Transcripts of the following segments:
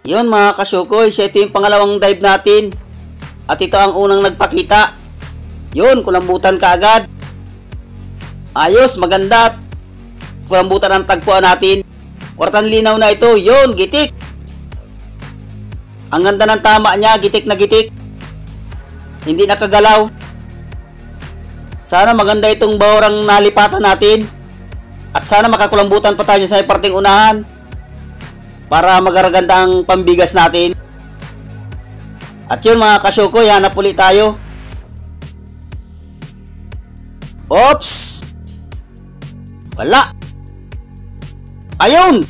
Yun mga kasyukoy, ito yung pangalawang dive natin. At ito ang unang nagpakita. Yun, kulambutan kaagad. Ayos, maganda. Kulambutan ang tagpuan natin. Kwartang linaw na ito. Yun, gitik. Ang ganda ng tama niya, gitik na gitik. Hindi nakagalaw. Sana maganda itong bahurang nalipatan natin. At sana makakulambutan pa tayo sa parting unahan. Para magaraganda ang pambigas natin. At yun mga kasyukoy, hanap ulit tayo. Oops! Wala. Ayun!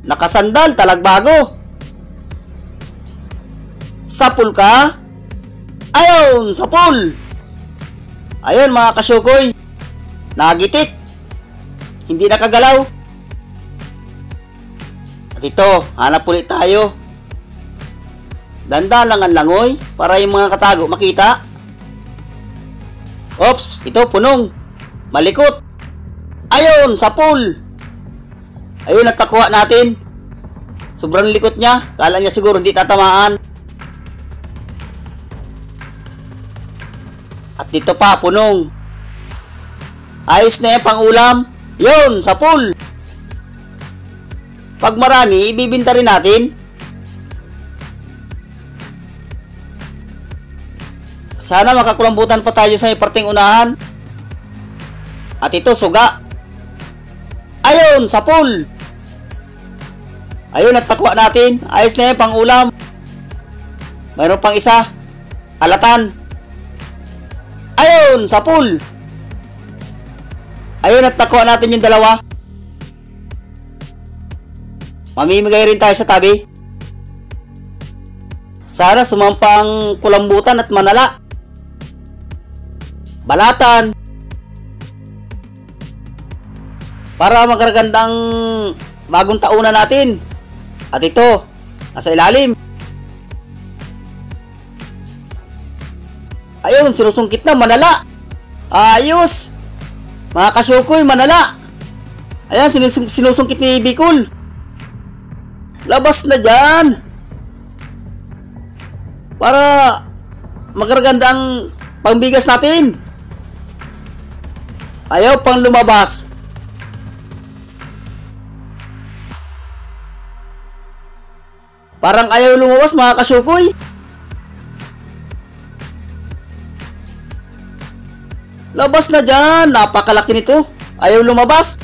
Nakasandal, talagbago. Sapul ka? Ayun, sapul! Ayun mga kasyukoy, nagitik. Hindi nakagalaw. At ito, hanap ulit tayo. Dandan lang ang langoy para yung mga katago makita. Oops, ito punong. Malikot. Ayun, sapul. Ayun, natakuha natin. Sobrang likot niya. Kala niya siguro hindi tatamaan. At dito pa, punong. Ayos na yan, pang ulam. Yun, sapul. Pag marami, ibibinta rin natin. Sana makakulambutan pa tayo sa parting unahan. At ito, suga. Ayun, sapul. Ayun, natakuha natin. Ayos na yan, pang ulam. Mayroon pang isa. Alatan. Ayun, sapul. Ayun, natakuha natin yung dalawa. Mamimigay rin tayo sa tabi. Sana sumampang kulambutan at manala. Balatan. Para magaragandang bagong taunan natin. At ito, nasa ilalim. Ayun, sinusungkit na, manala. Ayos. Mga kasyukoy, manala. Ayan, sinusungkit ni Bicol. Labas na dyan. Para magaraganda ang pangbigas natin. Ayaw pang lumabas. Parang ayaw lumabas mga kasyukoy. Labas na dyan. Napakalaki nito. Ayaw lumabas.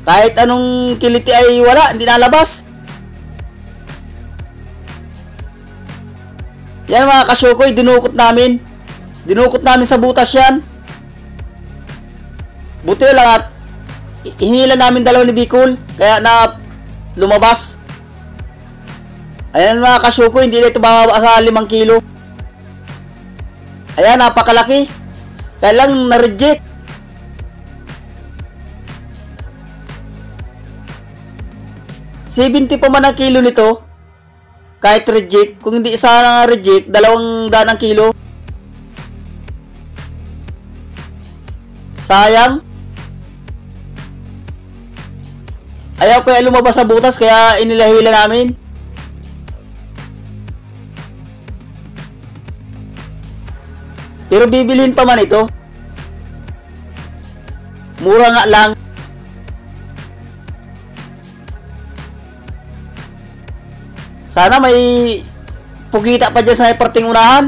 Kahit anong kiliti ay wala, hindi nalabas. Yan mga kasyukoy, dinukot namin. Dinukot namin sa butas yan. Buti lang at hinila namin dalawa ni Bicol, kaya na lumabas. Ayan mga kasyukoy, hindi na ito bababa sa 5 kilo. Ayan, napakalaki. Kaya lang na-reject. $70 pa man ang kilo nito. Kahit reject. Kung hindi isa na reject, 200 ang kilo. Sayang. Ayaw kaya lumabas sa butas, kaya inilahila namin. Pero bibilhin pa man ito. Mura nga lang. Sana may pugita pa dyan sa parting unahan.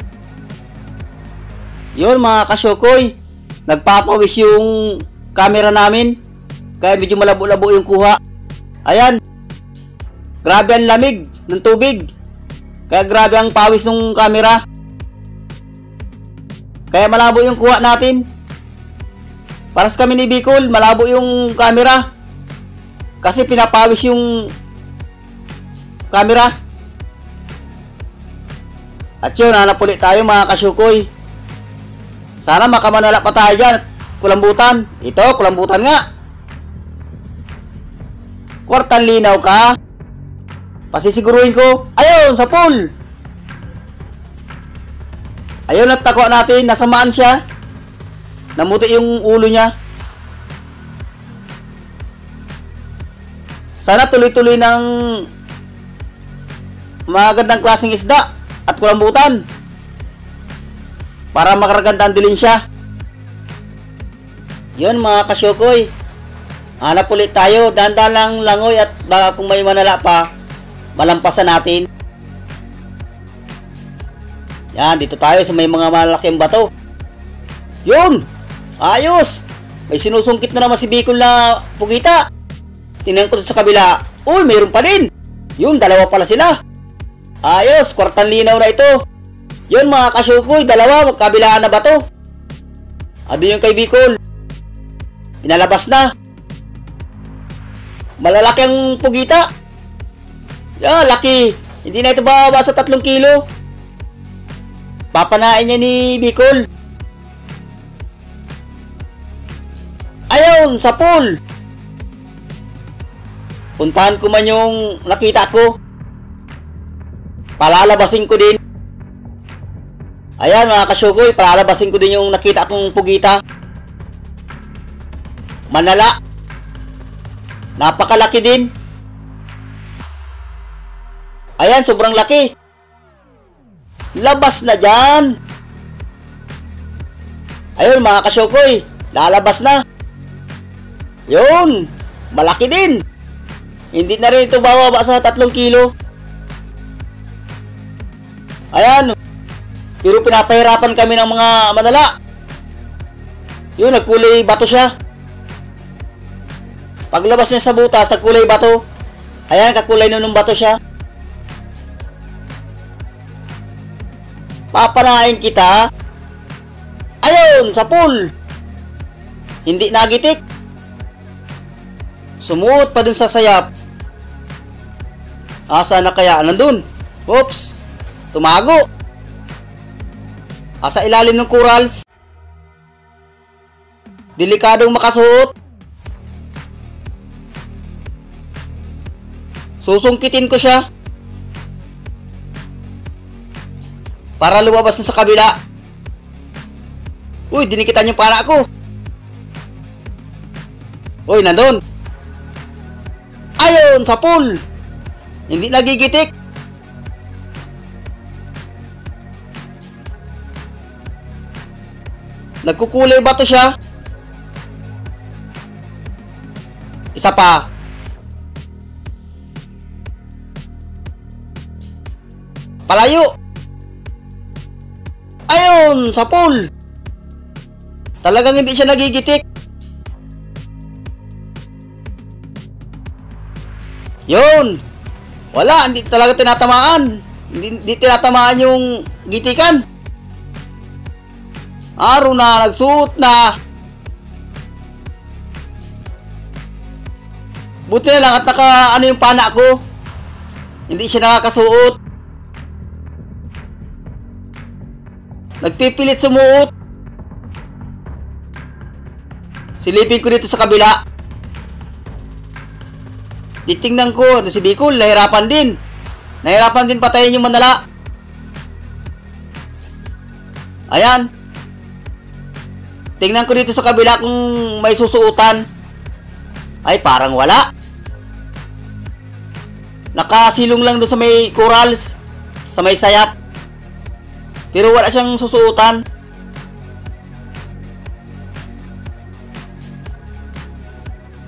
Yun mga kasyukoy, nagpapawis yung camera namin. Kaya medyo malabo-labo yung kuha. Ayan. Grabe ang lamig ng tubig. Kaya grabe ang pawis ng camera. Kaya malabo yung kuha natin. Para sa kami ni Bicol, malabo yung camera. Kasi pinapawis yung camera. At yun, hanap ulit tayo mga kasyukoy. Sana makamanala pa tayo dyan. Kulambutan. Ito, kulambutan nga. Kwartang linaw ka. Pasisiguruhin ko. Ayun, sa pool. Ayun, natakuha natin. Nasamaan siya. Namuti yung ulo niya. Sana tuloy-tuloy ng magandang klaseng isda at kulambutan para makaraganda ang dilensya. Yun mga kasyokoy, hanap ulit tayo. Dahan-dahan lang langoy at baka kung may manala pa, malampasan natin. Yan, dito tayo sa may mga malaking bato. Yun! Ayos! May sinusungkit na naman si Bicol na pugita. Tingnan ko sa kabila. Uy, mayroon pa din! Yun, dalawa pala sila. Ayos, kwartang linaw na ito. Yun mga kasyukoy, dalawa, magkabilaan na bato. Ado yung kay Bicol. Inalabas na. Malalaki ang pugita. Yeah, laki. Hindi na ito bababa sa 3 kilo. Papanain niya ni Bicol. Ayun, sa pool. Puntahan ko man yung nakita ko. Palalabasin ko din. Ayan mga kasyukoy, palalabasin ko din yung nakita kong pugita. Manala. Napakalaki din. Ayan, sobrang laki. Labas na dyan. Ayun mga kasyokoy, lalabas na. Yun, malaki din. Hindi na rin ito bababa sa 3 kilo. Ayan. Pero pinapahirapan kami ng mga manala. Yun, nagkulay bato siya. Paglabas niya sa butas, nagkulay bato. Ayan, kakulay na nung bato siya. Papanain kita. Ayun, sa pool. Hindi nagitik. Sumuot pa dun sa sayap. Asa na kaya? Nandun. Oops. Tumago. Asa ilalim ng corals. Delikadong makasuot. Susungkitin ko siya para lumabas na sa kabila. Uy, dinikitan yung pala ko. Uy, nandun. Ayun, sa pool. Hindi nagigitik. Nagkukulay bato siya. Isa pa. Palayo. Ayun, sa pool. Talagang hindi siya nagigitik. Yun. Wala, hindi talaga tinatamaan. Hindi tinatamaan yung gitikan. Araw na, nagsuot na. Buti na lang at naka ano yung pana ko. Hindi siya nakakasuot. Nagpipilit sumuot. Silipin ko dito sa kabila. Titingnan ko, si Bicol, nahirapan din. Nahirapan din patayin yung manala. Ayan. Tingnan ko dito sa kabila kung may susuutan. Ay, parang wala. Nakasilong lang doon sa may corals, sa may sayap. Pero wala siyang susuutan.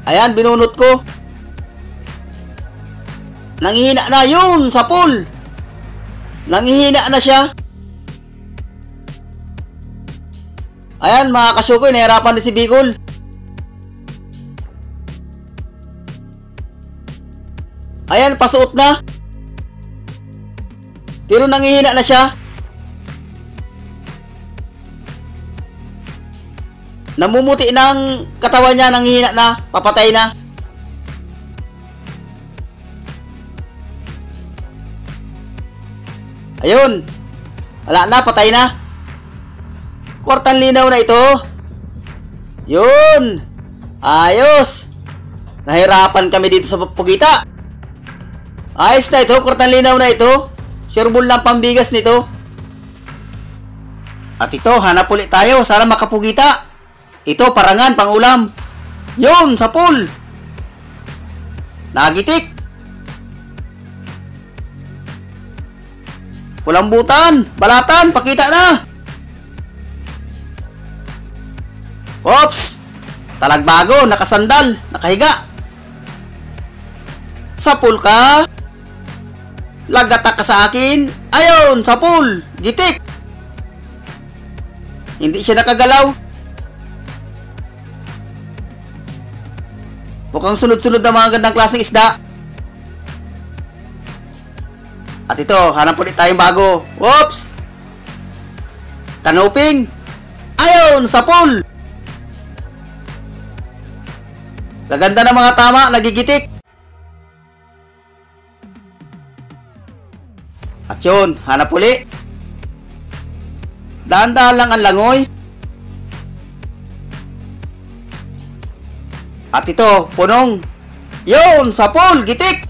Ayan, binunot ko. Nanghihina na yun sa pool. Nanghihina na siya. Ayan mga kasyukoy, nahirapan din si Bicol. Ayan, pasuot na. Pero nanghihina na siya. Namumuti ng katawan niya, nanghihina na, papatay na. Ayun. Wala na, patay na. Kwartang linaw na ito. Yun. Ayos. Nahirapan kami dito sa pugita. Ayos na ito, kwartang linaw na ito. Sureball lang pambigas nito. At ito, hanap ulit tayo. Sana makapugita. Ito, parangan, pangulam. Yun, sa pool. Nagitik. Kulambutan, balatan, pakita na. Oops. Talagbago, nakasandal, nakahiga. Sapul ka. Lagata ka sa akin. Ayon, sapul. Gitik. Hindi siya nakagalaw. Mukhang sunod-sunod na mga gandang klaseng isda. At ito, hanap ulit tayong bago. Whoops! Kanuping. Ayon, sapul. Gaganda ng mga tama, nagigitik. At yun, hanap uli. Dahan-dahan lang ang langoy. At ito, punong. Yun, sapul, gitik.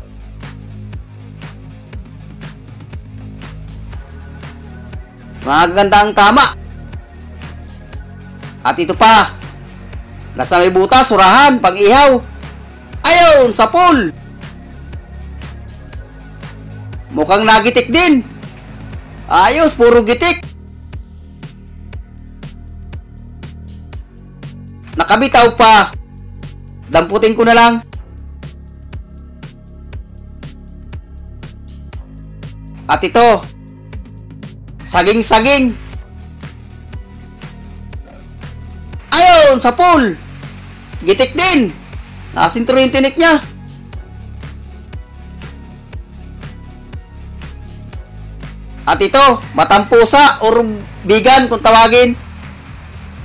Maganda ang tama. At ito pa. Nasa may butas, surahan, pag-ihaw. Ayun, sapul. Mukhang nagitik din. Ayos, puro gitik. Nakabitaw pa. Damputin ko na lang. At ito, saging-saging. Ayun, sapul. Gitik din. Nasintro yung tinik niya. At ito, matampusa or bigan kung tawagin.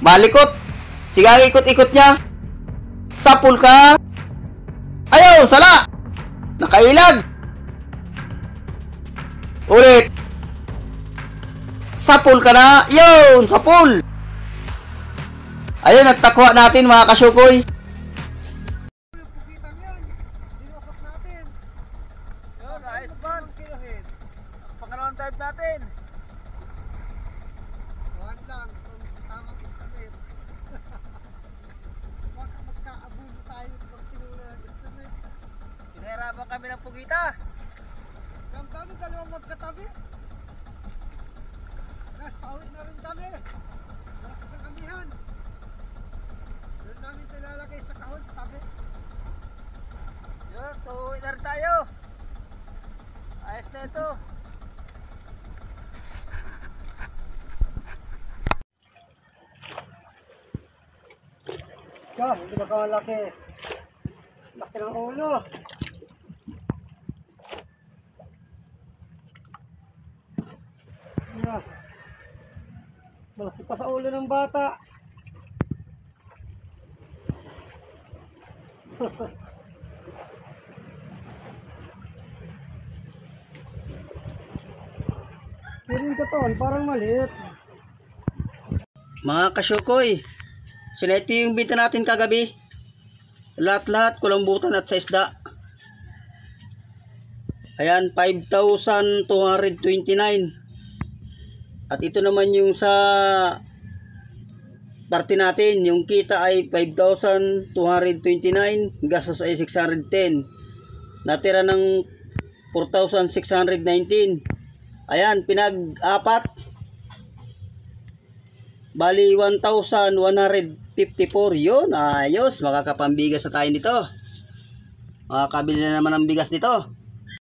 Malikot. Sige, ikot-ikot niya. Sapul ka. Ayun, sala. Nakailag. Ulit. Sapul ka na. Yun, sapul. Ayun, nagtakwa natin mga kasyukoy. Yun, ayos man. Pangalawang type natin. One lang, kung tamang estimate. Baka magkaabuno tayo pag tinula ng estimate. Pinahirapan kami ng pugita. Kami dalawang magkatabi. Guys, pauwi na rin kami. Malakas ang amihan. Doon namin tilalagay sa kahon sa tabi. Yun, tuwi na rin tayo. Ayos na ito. Hindi na kamalaki. Laki ng ulo. Malaki pa sa ulo ng bata. Pero yung katawan parang maliit. Mga kasyukoy, sineti yung binta natin kagabi. Lahat-lahat, kulambutan at sa isda. Ayan, 5,229. At ito naman yung sa parte natin, yung kita ay 5,229, gastos ay 610. Natira ng 4,619. Ayan, pinag-apat. Bali 1,154. Yun, ayos, makakapambigas na tayo nito. Makakabili na naman ng bigas nito.